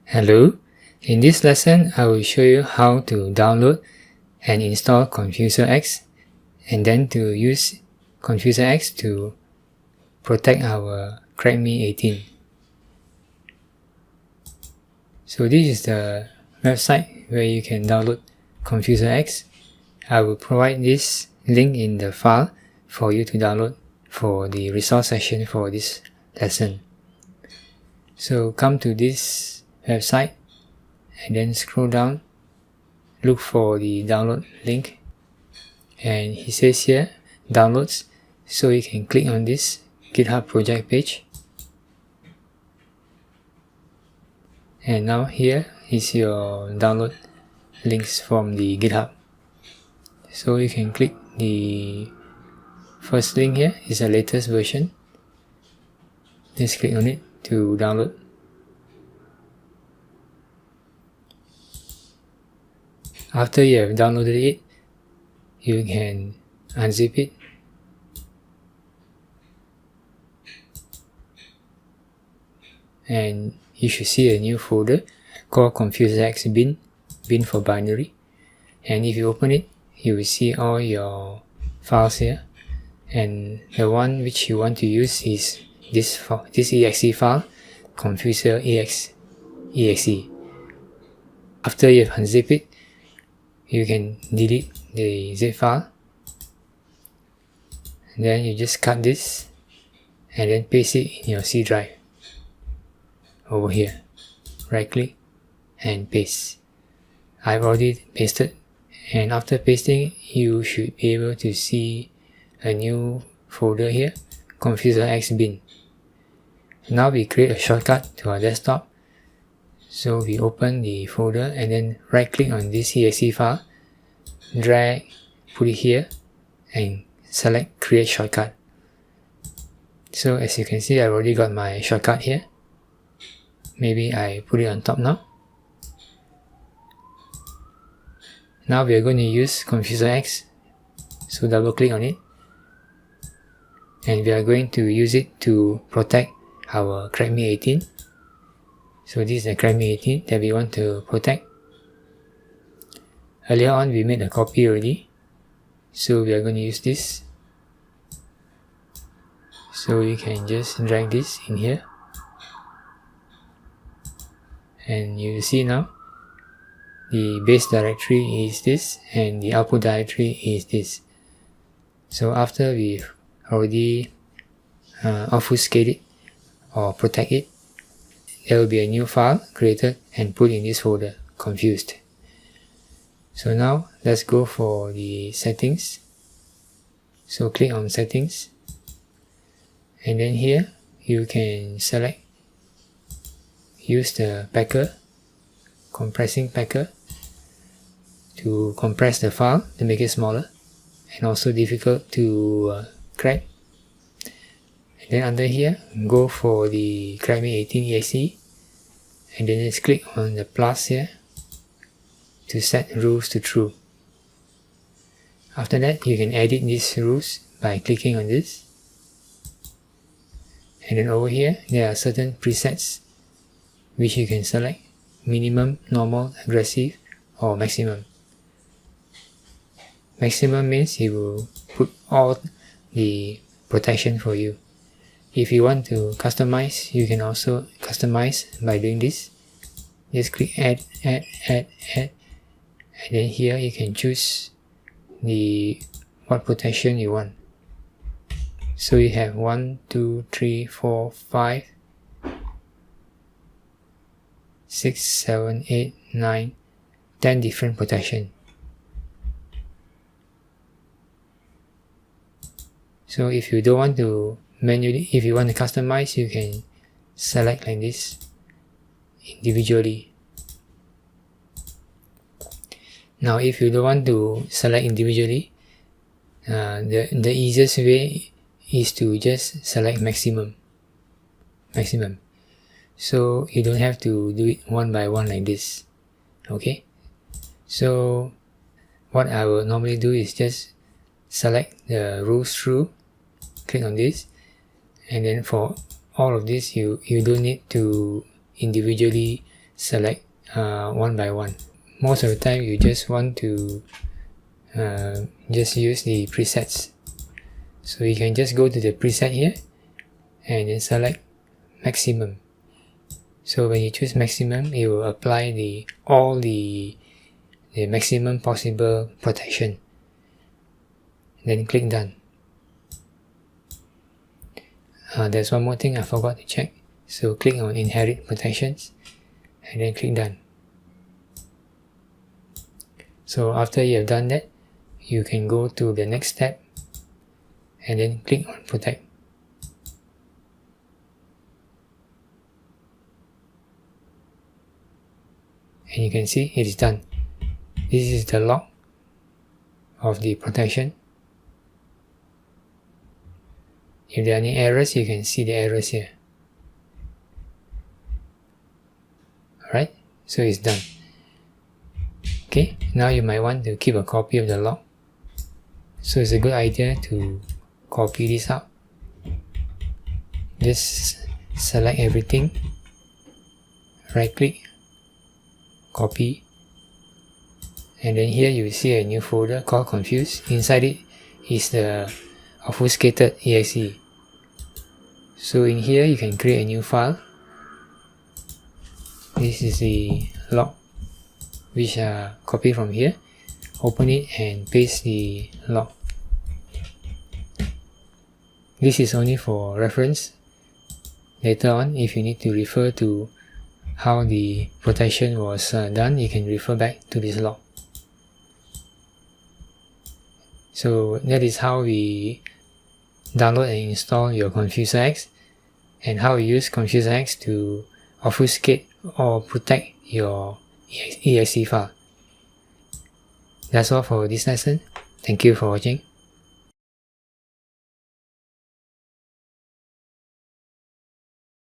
Hello, in this lesson I will show you how to download and install Confuser X and then to use Confuser X to protect our Crackme 18. So this is the website where you can download Confuser X. I will provide this link in the file for you to download for the resource section for this lesson. So come to this website and then scroll down, look for the download link, and he says here downloads, so you can click on this GitHub project page, and now here is your download links from the GitHub. So you can click the first link here, is the latest version. Just click on it to download. After you have downloaded it, you can unzip it and you should see a new folder called Confuser X bin for binary, and if you open it you will see all your files here, and the one which you want to use is this exe file, Confuser exe. After you have unzipped it, you can delete the zip file, and then you just cut this and then paste it in your C drive over here. Right click and paste. I've already pasted, and after pasting you should be able to see a new folder here, Confuser X bin. Now we create a shortcut to our desktop. So we open the folder and then right click on this exe file, drag, put it here and select create shortcut. So as you can see, I've already got my shortcut here. Maybe I put it on top now. Now we are going to use Confuser X, so double click on it, and we are going to use it to protect our Crackme 18. So this is the Crackme 18 that we want to protect. Earlier on we made a copy already, so we are going to use this. So you can just drag this in here, and you see now the base directory is this and the output directory is this. So after we've already obfuscate it or protect it, there will be a new file created and put in this folder, confused. So now let's go for the settings. So click on settings, and then here you can select use the packer, compressing packer, to compress the file to make it smaller and also difficult to crack. And then under here go for the Crackme 18 exe, and then just click on the plus here to set rules to true. After that you can edit these rules by clicking on this, and then over here there are certain presets which you can select: minimum, normal, aggressive or maximum. Maximum means it will put all the protection for you. If you want to customize, you can also customize by doing this. Just click add, and then here you can choose what protection you want. So you have 1, 2, 3, 4, 5, 6, 7, 8, 9, 10 different protection. So if you don't want to manually, if you want to customize, you can select like this individually. Now if you don't want to select individually, the easiest way is to just select maximum. So you don't have to do it one by one like this. Okay, so what I will normally do is just select the rules true, click on this, and then for all of this you don't need to individually select one by one. Most of the time you just want to just use the presets. So you can just go to the preset here and then select maximum. So when you choose maximum, it will apply all the maximum possible protection. Then click done. There's one more thing I forgot to check. So click on inherit protections and then click done. So after you have done that, you can go to the next step and then click on protect. And you can see it is done. This is the log of the protection. If there are any errors, you can see the errors here. Alright, so it's done. Okay, now you might want to keep a copy of the log. So it's a good idea to copy this out. Just select everything, right click, copy, and then here you see a new folder called confused. Inside it is the obfuscated exe. So in here you can create a new file. This is the log which are copied from here. Open it and paste the log. This is only for reference. Later on, if you need to refer to how the protection was done, you can refer back to this log. So that is how we download and install your ConfuserX, and how you use ConfuserX to obfuscate or protect your exe file. That's all for this lesson. Thank you for watching.